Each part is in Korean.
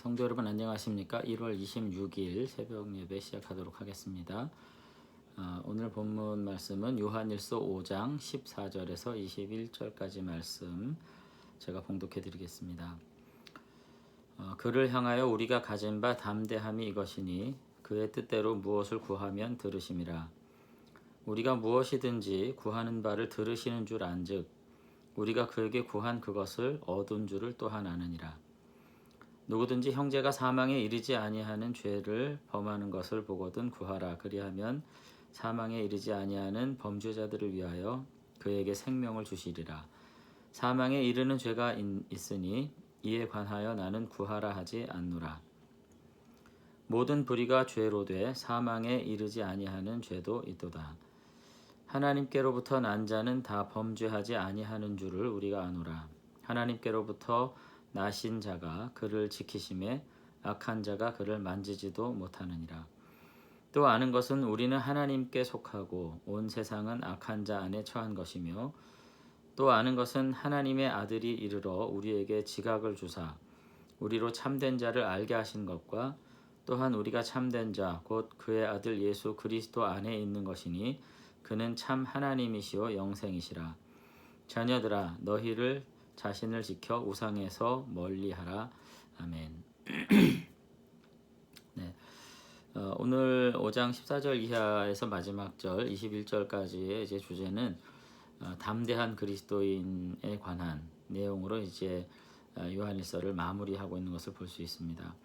성도 여러분 안녕하십니까? 1월 26일 새벽 예배 시작하도록 하겠습니다. 오늘 본문 말씀은 요한일서 5장 14절에서 21절까지 말씀 제가 봉독해 드리겠습니다. 그를 향하여 우리가 가진 바 담대함이 이것이니 그의 뜻대로 무엇을 구하면 들으심이라. 우리가 무엇이든지 구하는 바를 들으시는 줄 안즉 우리가 그에게 구한 그것을 얻은 줄을 또한 아느니라. 누구든지 형제가 사망에 이르지 아니하는 죄를 범하는 것을 보거든 구하라. 그리하면 사망에 이르지 아니하는 범죄자들을 위하여 그에게 생명을 주시리라. 사망에 이르는 죄가 있으니 이에 관하여 나는 구하라 하지 않노라. 모든 불의가 죄로 돼 사망에 이르지 아니하는 죄도 있도다. 하나님께로부터 난 자는 다 범죄하지 아니하는 줄을 우리가 아노라. 하나님께로부터 나신 자가 그를 지키심에 악한 자가 그를 만지지도 못하느니라. 또 아는 것은 우리는 하나님께 속하고 온 세상은 악한 자 안에 처한 것이며 또 아는 것은 하나님의 아들이 이르러 우리에게 지각을 주사 우리로 참된 자를 알게 하신 것과 또한 우리가 참된 자 곧 그의 아들 예수 그리스도 안에 있는 것이니 그는 참 하나님이시오 영생이시라. 자녀들아 너희를 자신을 지켜 우상에서 멀리하라. 아멘. 네. 오늘 5장 14절 이하에서 마지막 절 21절까지의 이제 주제는 담대한 그리스도인에 관한 내용으로 이제 요한일서를 마무리하고 있는 것을 볼 수 있습니다.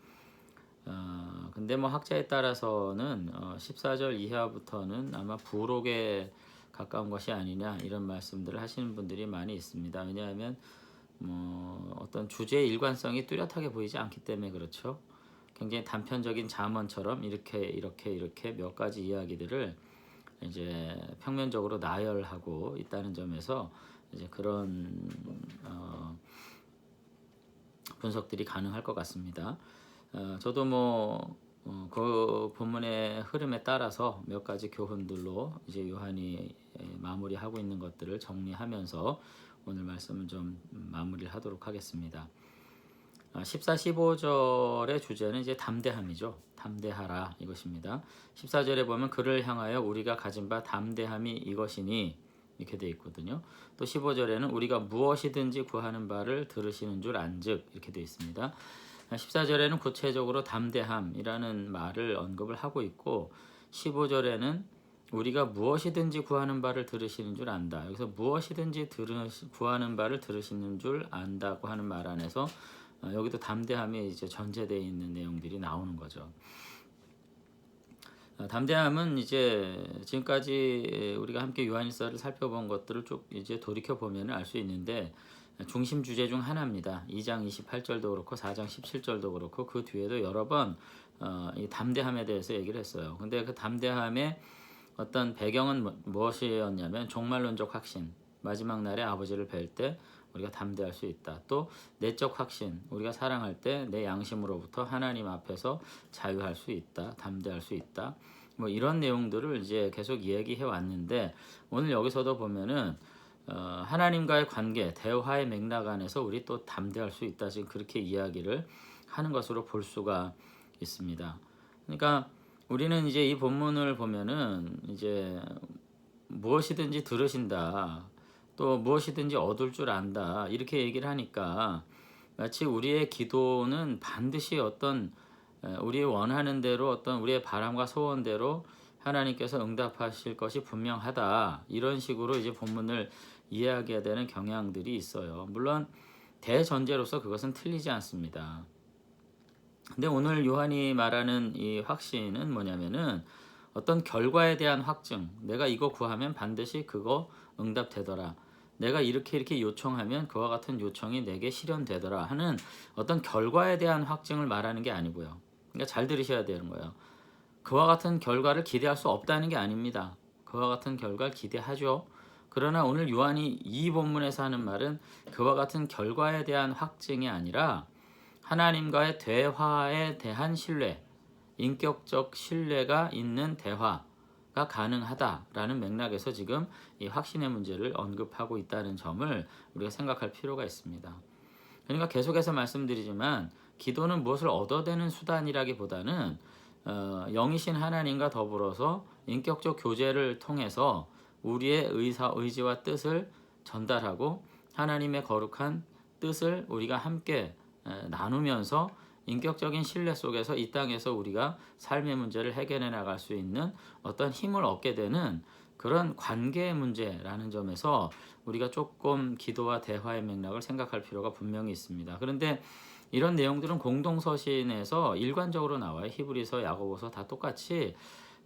근데 뭐 학자에 따라서는 14절 이하부터는 아마 부록에 가까운 것이 아니냐 이런 말씀들을 하시는 분들이 많이 있습니다. 왜냐하면 어떤 주제의 일관성이 뚜렷하게 보이지 않기 때문에 그렇죠. 굉장히 단편적인 잠언처럼 이렇게 몇 가지 이야기들을 이제 평면적으로 나열하고 있다는 점에서 이제 그런 분석들이 가능할 것 같습니다. 저도 그 본문의 흐름에 따라서 몇 가지 교훈들로 이제 요한이 마무리하고 있는 것들을 정리하면서 오늘 말씀을 좀 마무리를 하도록 하겠습니다. 14, 15절의 주제는 이제 담대함이죠. 담대하라 이것입니다. 14절에 보면 그를 향하여 우리가 가진 바 담대함이 이것이니 이렇게 되어 있거든요. 또 15절에는 우리가 무엇이든지 구하는 바를 들으시는 줄 안즉 이렇게 되어 있습니다. 14절에는 구체적으로 담대함이라는 말을 언급을 하고 있고 15절에는 우리가 무엇이든지 구하는 바를 들으시는 줄 안다. 여기서 무엇이든지 구하는 바를 들으시는 줄 안다고 하는 말 안에서 여기도 담대함이 이제 전제되어 있는 내용들이 나오는 거죠. 담대함은 이제 지금까지 우리가 함께 요한일서를 살펴본 것들을 쭉 이제 돌이켜 보면 알 수 있는데 중심 주제 중 하나입니다. 2장 28절도 그렇고 4장 17절도 그렇고 그 뒤에도 여러 번 이 담대함에 대해서 얘기를 했어요. 근데 그 담대함의 어떤 배경은 무엇이었냐면 종말론적 확신, 마지막 날에 아버지를 뵐 때 우리가 담대할 수 있다. 또 내적 확신, 우리가 사랑할 때 내 양심으로부터 하나님 앞에서 자유할 수 있다, 담대할 수 있다. 이런 내용들을 이제 계속 얘기해 왔는데 오늘 여기서도 보면은 하나님과의 관계, 대화의 맥락 안에서 우리 또 담대할 수 있다. 지금 그렇게 이야기를 하는 것으로 볼 수가 있습니다. 그러니까 우리는 이제 이 본문을 보면은 이제 무엇이든지 들으신다. 또 무엇이든지 얻을 줄 안다. 이렇게 얘기를 하니까 마치 우리의 기도는 반드시 어떤 우리 원하는 대로 어떤 우리의 바람과 소원대로 하나님께서 응답하실 것이 분명하다. 이런 식으로 이제 본문을 이해하게 되는 경향들이 있어요. 물론 대전제로서 그것은 틀리지 않습니다. 근데 오늘 요한이 말하는 이 확신은 뭐냐면은 어떤 결과에 대한 확증. 내가 이거 구하면 반드시 그거 응답되더라. 내가 이렇게 요청하면 그와 같은 요청이 내게 실현되더라 하는 어떤 결과에 대한 확증을 말하는 게 아니고요. 그러니까 잘 들으셔야 되는 거예요. 그와 같은 결과를 기대할 수 없다는 게 아닙니다. 그와 같은 결과를 기대하죠. 그러나 오늘 요한이 이 본문에서 하는 말은 그와 같은 결과에 대한 확증이 아니라 하나님과의 대화에 대한 신뢰, 인격적 신뢰가 있는 대화가 가능하다라는 맥락에서 지금 이 확신의 문제를 언급하고 있다는 점을 우리가 생각할 필요가 있습니다. 그러니까 계속해서 말씀드리지만 기도는 무엇을 얻어내는 수단이라기보다는 영이신 하나님과 더불어서 인격적 교제를 통해서 우리의 의지와 뜻을 전달하고 하나님의 거룩한 뜻을 우리가 함께 나누면서 인격적인 신뢰 속에서 이 땅에서 우리가 삶의 문제를 해결해 나갈 수 있는 어떤 힘을 얻게 되는 그런 관계의 문제라는 점에서 우리가 조금 기도와 대화의 맥락을 생각할 필요가 분명히 있습니다. 그런데 이런 내용들은 공동서신에서 일관적으로 나와요. 히브리서, 야고보서 다 똑같이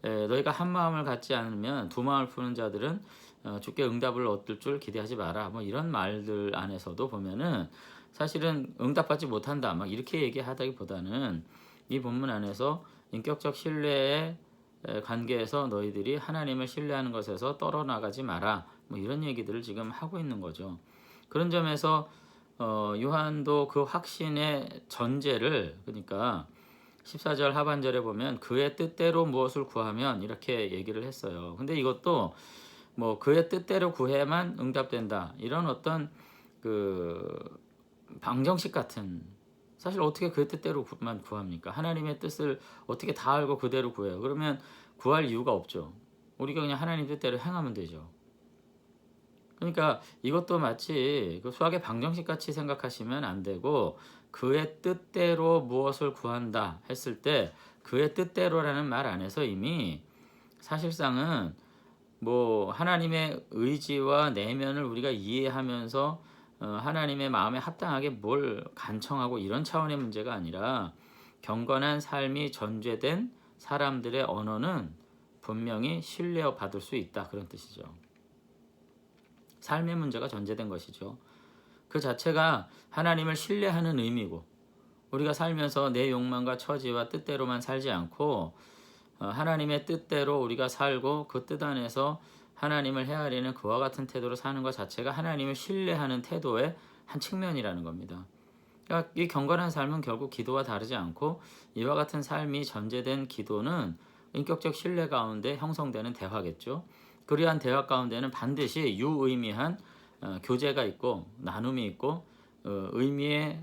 너희가 한 마음을 갖지 않으면 두 마음을 푸는 자들은 주께 응답을 얻을 줄 기대하지 마라. 뭐 이런 말들 안에서도 보면은 사실은 응답받지 못한다. 막 이렇게 얘기하다기보다는 이 본문 안에서 인격적 신뢰의 관계에서 너희들이 하나님을 신뢰하는 것에서 떨어나가지 마라. 뭐 이런 얘기들을 지금 하고 있는 거죠. 그런 점에서 요한도 그 확신의 전제를 그러니까 14절 하반절에 보면 그의 뜻대로 무엇을 구하면 이렇게 얘기를 했어요. 근데 이것도 뭐 그의 뜻대로 구해만 응답된다. 이런 어떤 그 방정식 같은 사실 어떻게 그의 뜻대로만 구합니까? 하나님의 뜻을 어떻게 다 알고 그대로 구해요? 그러면 구할 이유가 없죠. 우리가 그냥 하나님 뜻대로 행하면 되죠. 그러니까 이것도 마치 그 수학의 방정식 같이 생각하시면 안 되고 그의 뜻대로 무엇을 구한다 했을 때 그의 뜻대로라는 말 안에서 이미 사실상은 뭐 하나님의 의지와 내면을 우리가 이해하면서 하나님의 마음에 합당하게 뭘 간청하고 이런 차원의 문제가 아니라 경건한 삶이 전제된 사람들의 언어는 분명히 신뢰받을 수 있다. 그런 뜻이죠. 삶의 문제가 전제된 것이죠. 그 자체가 하나님을 신뢰하는 의미고 우리가 살면서 내 욕망과 처지와 뜻대로만 살지 않고 하나님의 뜻대로 우리가 살고 그 뜻 안에서 하나님을 헤아리는 그와 같은 태도로 사는 것 자체가 하나님을 신뢰하는 태도의 한 측면이라는 겁니다. 그러니까 이 경건한 삶은 결국 기도와 다르지 않고 이와 같은 삶이 전제된 기도는 인격적 신뢰 가운데 형성되는 대화겠죠. 그러한 대화 가운데는 반드시 유의미한 교제가 있고 나눔이 있고 의미의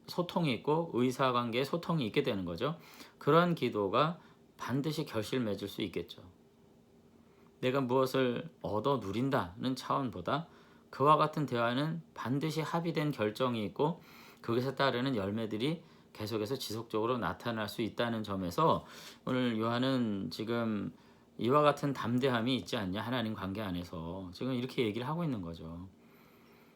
소통이 있고 의사관계의 소통이 있게 되는 거죠. 그런 기도가 반드시 결실을 맺을 수 있겠죠. 내가 무엇을 얻어 누린다는 차원보다 그와 같은 대화는 반드시 합의된 결정이 있고 그것에 따르는 열매들이 계속해서 지속적으로 나타날 수 있다는 점에서 오늘 요한은 지금 이와 같은 담대함이 있지 않냐 하나님 관계 안에서 지금 이렇게 얘기를 하고 있는 거죠.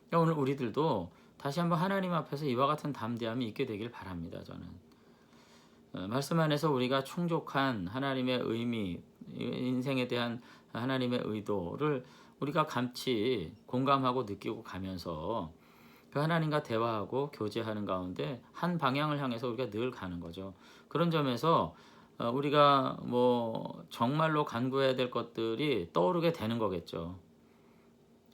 그러니까 오늘 우리들도 다시 한번 하나님 앞에서 이와 같은 담대함이 있게 되길 바랍니다. 저는 말씀 안에서 우리가 충족한 하나님의 의미, 인생에 대한 하나님의 의도를 우리가 감치 공감하고 느끼고 가면서 그 하나님과 대화하고 교제하는 가운데 한 방향을 향해서 우리가 늘 가는 거죠. 그런 점에서 우리가 뭐 정말로 간구해야 될 것들이 떠오르게 되는 거겠죠.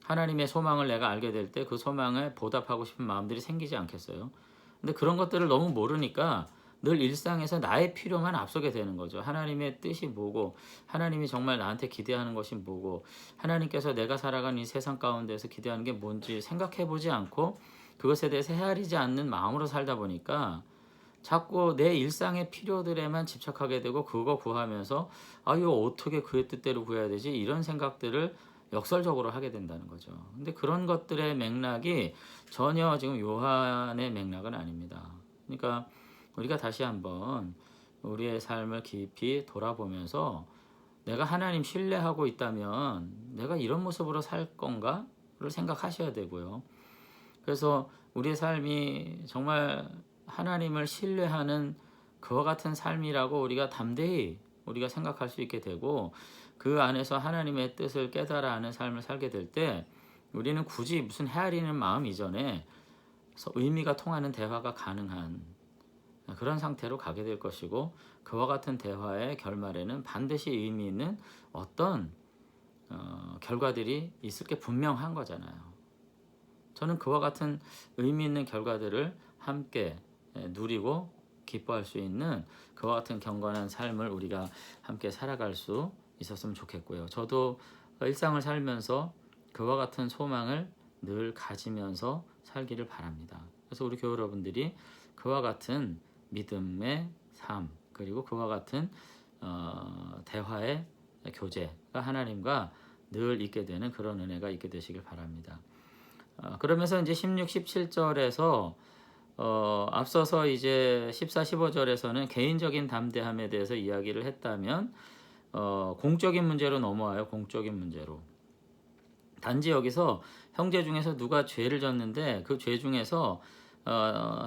하나님의 소망을 내가 알게 될 때 그 소망에 보답하고 싶은 마음들이 생기지 않겠어요? 근데 그런 것들을 너무 모르니까 늘 일상에서 나의 필요만 앞서게 되는 거죠. 하나님의 뜻이 뭐고 하나님이 정말 나한테 기대하는 것이 뭐고 하나님께서 내가 살아가는 이 세상 가운데서 기대하는 게 뭔지 생각해보지 않고 그것에 대해서 헤아리지 않는 마음으로 살다 보니까 자꾸 내 일상의 필요들에만 집착하게 되고 그거 구하면서 이거 어떻게 그의 뜻대로 구해야 되지? 이런 생각들을 역설적으로 하게 된다는 거죠. 근데 그런 것들의 맥락이 전혀 지금 요한의 맥락은 아닙니다. 그러니까 우리가 다시 한번 우리의 삶을 깊이 돌아보면서 내가 하나님 신뢰하고 있다면 내가 이런 모습으로 살 건가를 생각하셔야 되고요. 그래서 우리의 삶이 정말 하나님을 신뢰하는 그와 같은 삶이라고 우리가 담대히 우리가 생각할 수 있게 되고 그 안에서 하나님의 뜻을 깨달아 아는 삶을 살게 될 때 우리는 굳이 무슨 헤아리는 마음 이전에 의미가 통하는 대화가 가능한 그런 상태로 가게 될 것이고 그와 같은 대화의 결말에는 반드시 의미 있는 어떤 결과들이 있을 게 분명한 거잖아요. 저는 그와 같은 의미 있는 결과들을 함께 누리고 기뻐할 수 있는 그와 같은 경건한 삶을 우리가 함께 살아갈 수 있었으면 좋겠고요. 저도 일상을 살면서 그와 같은 소망을 늘 가지면서 살기를 바랍니다. 그래서 우리 교회 여러분들이 그와 같은 믿음의 삶, 그리고 그와 같은 대화의 교제가 하나님과 늘 있게 되는 그런 은혜가 있게 되시길 바랍니다. 그러면서 이제 16, 17절에서 앞서서 이제 14, 15절에서는 개인적인 담대함에 대해서 이야기를 했다면 공적인 문제로 넘어와요. 공적인 문제로. 단지 여기서 형제 중에서 누가 죄를 졌는데 그 죄 중에서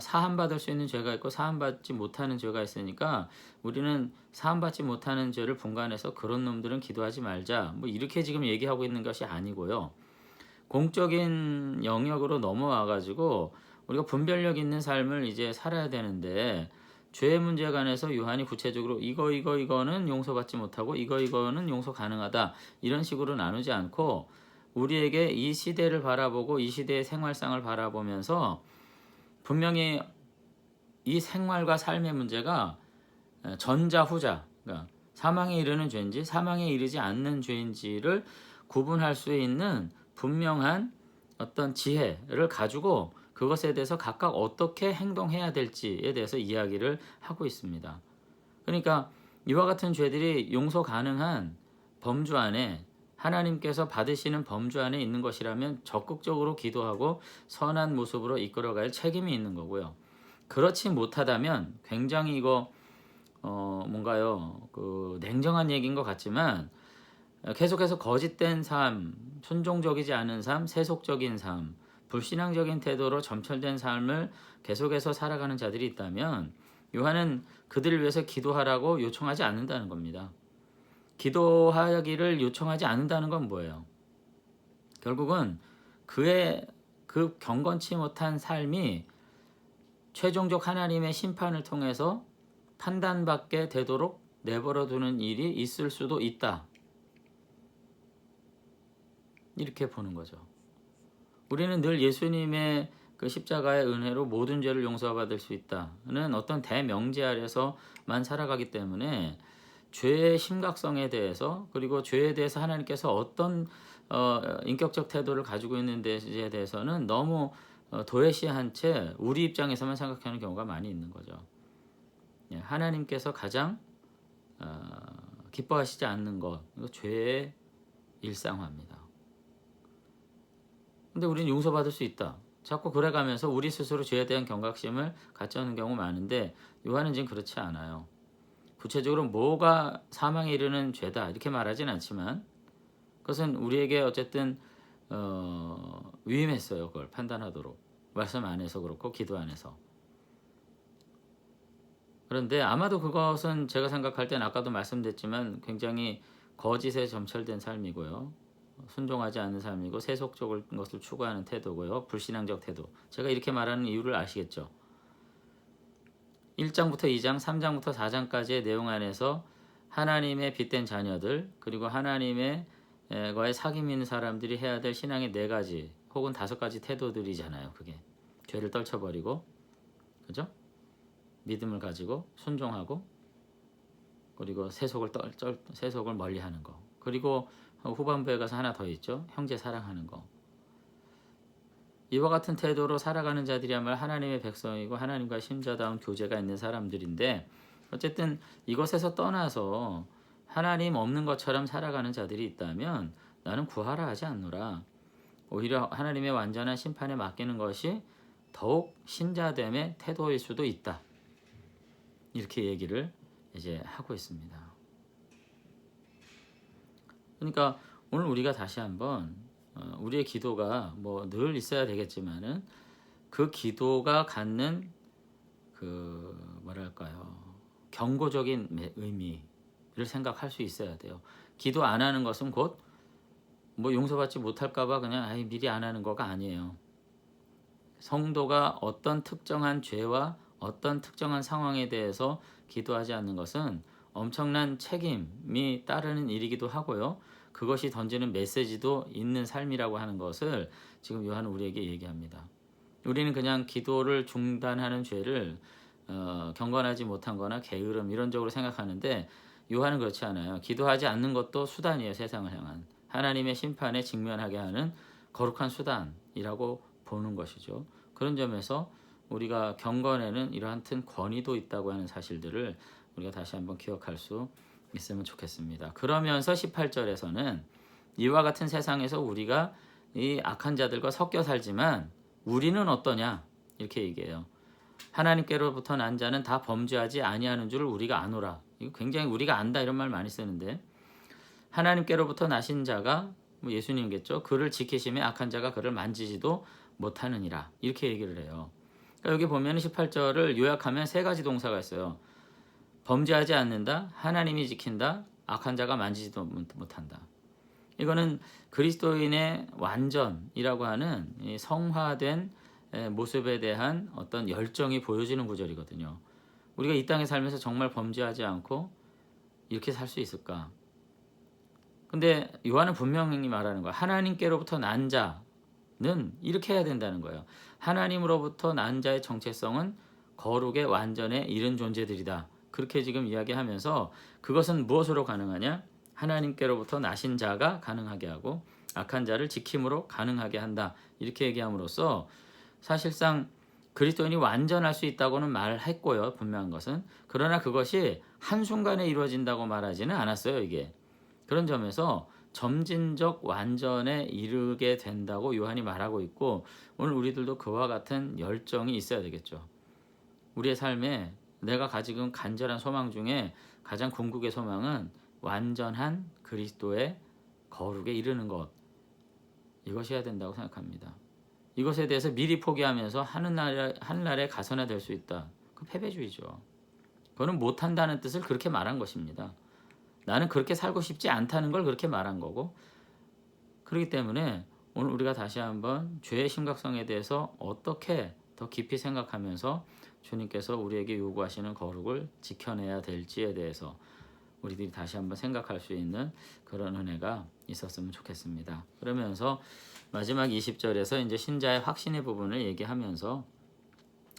사함받을 수 있는 죄가 있고 사함받지 못하는 죄가 있으니까 우리는 사함받지 못하는 죄를 분간해서 그런 놈들은 기도하지 말자. 뭐 이렇게 지금 얘기하고 있는 것이 아니고요. 공적인 영역으로 넘어와 가지고 우리가 분별력 있는 삶을 이제 살아야 되는데 죄의 문제에 관해서 요한이 구체적으로 이거는 용서받지 못하고 이거는 용서 가능하다 이런 식으로 나누지 않고 우리에게 이 시대를 바라보고 이 시대의 생활상을 바라보면서 분명히 이 생활과 삶의 문제가 전자 후자, 그러니까 사망에 이르는 죄인지 사망에 이르지 않는 죄인지를 구분할 수 있는 분명한 어떤 지혜를 가지고 그것에 대해서 각각 어떻게 행동해야 될지에 대해서 이야기를 하고 있습니다. 그러니까 이와 같은 죄들이 용서 가능한 범주 안에 하나님께서 받으시는 범주 안에 있는 것이라면 적극적으로 기도하고 선한 모습으로 이끌어갈 책임이 있는 거고요. 그렇지 못하다면 굉장히 이거 뭔가요 그 냉정한 얘기인 것 같지만 계속해서 거짓된 삶, 순종적이지 않은 삶, 세속적인 삶, 불신앙적인 태도로 점철된 삶을 계속해서 살아가는 자들이 있다면 요한은 그들을 위해서 기도하라고 요청하지 않는다는 겁니다. 기도하기를 요청하지 않는다는 건 뭐예요? 결국은 그의 그 경건치 못한 삶이 최종적 하나님의 심판을 통해서 판단받게 되도록 내버려 두는 일이 있을 수도 있다. 이렇게 보는 거죠. 우리는 늘 예수님의 그 십자가의 은혜로 모든 죄를 용서받을 수 있다는 어떤 대명제 아래서만 살아가기 때문에 죄의 심각성에 대해서 그리고 죄에 대해서 하나님께서 어떤 인격적 태도를 가지고 있는 데에 대해서는 너무 도외시한 채 우리 입장에서만 생각하는 경우가 많이 있는 거죠. 하나님께서 가장 기뻐하시지 않는 것, 이거 죄의 일상화입니다. 근데 우리는 용서받을 수 있다. 자꾸 그래가면서 우리 스스로 죄에 대한 경각심을 갖지 않는 경우 많은데 요한은 지금 그렇지 않아요. 구체적으로 뭐가 사망에 이르는 죄다 이렇게 말하진 않지만 그것은 우리에게 어쨌든 위임했어요. 그걸 판단하도록. 말씀 안에서 그렇고 기도 안에서. 그런데 아마도 그것은 제가 생각할 땐 아까도 말씀드렸지만 굉장히 거짓에 점철된 삶이고요. 순종하지 않는 삶이고 세속적인 것을 추구하는 태도고요. 불신앙적 태도. 제가 이렇게 말하는 이유를 아시겠죠? 1장부터 2장, 3장부터 4장까지의 내용 안에서 하나님의 빚된 자녀들 그리고 하나님의 과의 사귐 있는 사람들이 해야 될 신앙의 4가지 혹은 5가지 태도들이잖아요. 그게 죄를 떨쳐버리고 그죠? 믿음을 가지고 순종하고 그리고 세속을 멀리하는 거. 그리고 후반부에 가서 하나 더 있죠. 형제 사랑하는 거. 이와 같은 태도로 살아가는 자들이야말로 하나님의 백성이고 하나님과 신자다운 교제가 있는 사람들인데 어쨌든 이것에서 떠나서 하나님 없는 것처럼 살아가는 자들이 있다면 나는 구하라 하지 않노라. 오히려 하나님의 완전한 심판에 맡기는 것이 더욱 신자됨의 태도일 수도 있다. 이렇게 얘기를 이제 하고 있습니다. 그러니까 오늘 우리가 다시 한번 우리의 기도가 뭐 늘 있어야 되겠지만은 그 기도가 갖는 그 뭐랄까요 경고적인 의미를 생각할 수 있어야 돼요. 기도 안 하는 것은 곧 뭐 용서받지 못할까봐 그냥 미리 안 하는 거가 아니에요. 성도가 어떤 특정한 죄와 어떤 특정한 상황에 대해서 기도하지 않는 것은 엄청난 책임이 따르는 일이기도 하고요. 그것이 던지는 메시지도 있는 삶이라고 하는 것을 지금 요한은 우리에게 얘기합니다. 우리는 그냥 기도를 중단하는 죄를 경건하지 못한 거나 게으름 이런적으로 생각하는데 요한은 그렇지 않아요. 기도하지 않는 것도 수단이에요. 세상을 향한 하나님의 심판에 직면하게 하는 거룩한 수단이라고 보는 것이죠. 그런 점에서 우리가 경건에는 이러한 큰 권위도 있다고 하는 사실들을 우리가 다시 한번 기억할 수 있으면 좋겠습니다. 그러면서 18절에서는 이와 같은 세상에서 우리가 이 악한 자들과 섞여 살지만 우리는 어떠냐 이렇게 얘기해요. 하나님께로부터 난 자는 다 범죄하지 아니하는 줄 우리가 아노라. 이거 굉장히 우리가 안다 이런 말 많이 쓰는데 하나님께로부터 나신 자가 뭐 예수님겠죠. 그를 지키심에 악한 자가 그를 만지지도 못하느니라 이렇게 얘기를 해요. 그러니까 여기 보면 18절을 요약하면 세 가지 동사가 있어요. 범죄하지 않는다, 하나님이 지킨다, 악한 자가 만지지도 못한다. 이거는 그리스도인의 완전이라고 하는 이 성화된 모습에 대한 어떤 열정이 보여지는 구절이거든요. 우리가 이 땅에 살면서 정말 범죄하지 않고 이렇게 살 수 있을까? 근데 요한은 분명히 말하는 거야. 하나님께로부터 난 자는 이렇게 해야 된다는 거예요. 하나님으로부터 난 자의 정체성은 거룩의 완전에 이른 존재들이다. 그렇게 지금 이야기하면서 그것은 무엇으로 가능하냐? 하나님께로부터 나신 자가 가능하게 하고 악한 자를 지킴으로 가능하게 한다. 이렇게 얘기함으로써 사실상 그리스도인이 완전할 수 있다고는 말했고요. 분명한 것은. 그러나 그것이 한순간에 이루어진다고 말하지는 않았어요. 이게. 그런 점에서 점진적 완전에 이르게 된다고 요한이 말하고 있고 오늘 우리들도 그와 같은 열정이 있어야 되겠죠. 우리의 삶에 내가 가지고 간절한 소망 중에 가장 궁극의 소망은 완전한 그리스도의 거룩에 이르는 것. 이것이어야 된다고 생각합니다. 이것에 대해서 미리 포기하면서 하늘나라에 가서나 될 수 있다. 그 패배주의죠. 그거는 못한다는 뜻을 그렇게 말한 것입니다. 나는 그렇게 살고 싶지 않다는 걸 그렇게 말한 거고 그렇기 때문에 오늘 우리가 다시 한번 죄의 심각성에 대해서 어떻게 더 깊이 생각하면서 주님께서 우리에게 요구하시는 거룩을 지켜내야 될지에 대해서 우리들이 다시 한번 생각할 수 있는 그런 은혜가 있었으면 좋겠습니다. 그러면서 마지막 20절에서 이제 신자의 확신의 부분을 얘기하면서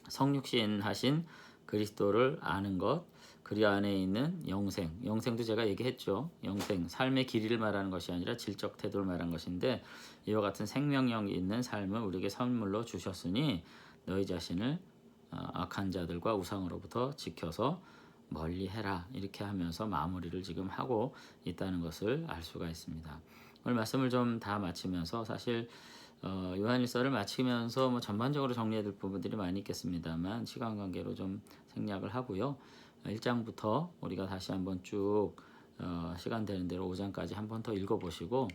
성육신 하신 그리스도를 아는 것, 그리 안에 있는 영생, 영생도 제가 얘기했죠. 영생, 삶의 길이를 말하는 것이 아니라 질적 태도를 말하는 것인데 이와 같은 생명력이 있는 삶을 우리에게 선물로 주셨으니 너희 자신을 악한 자들과 우상으로부터 지켜서 멀리 해라 이렇게 하면서 마무리를 지금 하고 있다는 것을 알 수가 있습니다. 오늘 말씀을 좀 다 마치면서 사실 요한일서를 마치면서 뭐 전반적으로 정리해야 될 부분들이 많이 있겠습니다만 시간 관계로 좀 생략을 하고요. 1장부터 우리가 다시 한번 쭉 시간 되는 대로 5장까지 한 번 더 읽어보시고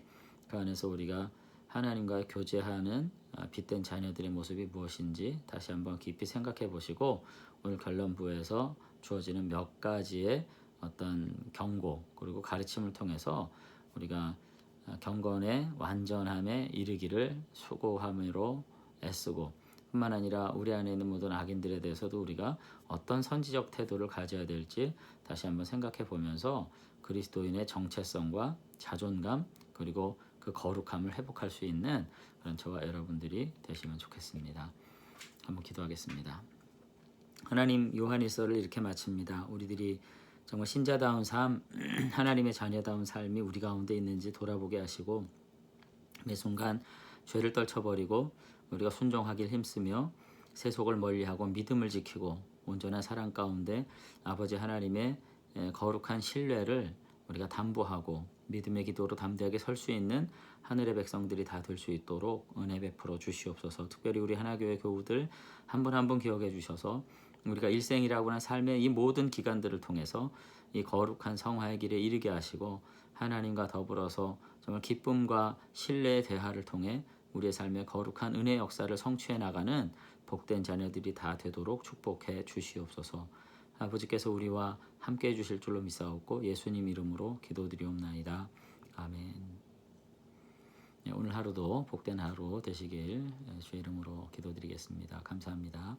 그 안에서 우리가 하나님과 교제하는 빛된 자녀들의 모습이 무엇인지 다시 한번 깊이 생각해 보시고 오늘 결론부에서 주어지는 몇 가지의 어떤 경고 그리고 가르침을 통해서 우리가 경건의 완전함에 이르기를 수고함으로 애쓰고 뿐만 아니라 우리 안에 있는 모든 악인들에 대해서도 우리가 어떤 선지적 태도를 가져야 될지 다시 한번 생각해 보면서 그리스도인의 정체성과 자존감 그리고 그 거룩함을 회복할 수 있는 그런 저와 여러분들이 되시면 좋겠습니다. 한번 기도하겠습니다. 하나님 요한일서를 이렇게 마칩니다. 우리들이 정말 신자다운 삶, 하나님의 자녀다운 삶이 우리 가운데 있는지 돌아보게 하시고 매 순간 죄를 떨쳐버리고 우리가 순종하길 힘쓰며 세속을 멀리하고 믿음을 지키고 온전한 사랑 가운데 아버지 하나님의 거룩한 신뢰를 우리가 담보하고 믿음의 기도로 담대하게 설 수 있는 하늘의 백성들이 다 될 수 있도록 은혜 베풀어 주시옵소서. 특별히 우리 하나교회 교우들 한 분 한 분 기억해 주셔서 우리가 일생이라고 하는 삶의 이 모든 기간들을 통해서 이 거룩한 성화의 길에 이르게 하시고 하나님과 더불어서 정말 기쁨과 신뢰의 대화를 통해 우리의 삶의 거룩한 은혜 역사를 성취해 나가는 복된 자녀들이 다 되도록 축복해 주시옵소서. 아버지께서 우리와 함께해 주실 줄로 믿사옵고 예수님 이름으로 기도드리옵나이다. 아멘. 오늘 하루도 복된 하루 되시길 주의 이름으로 기도드리겠습니다. 감사합니다.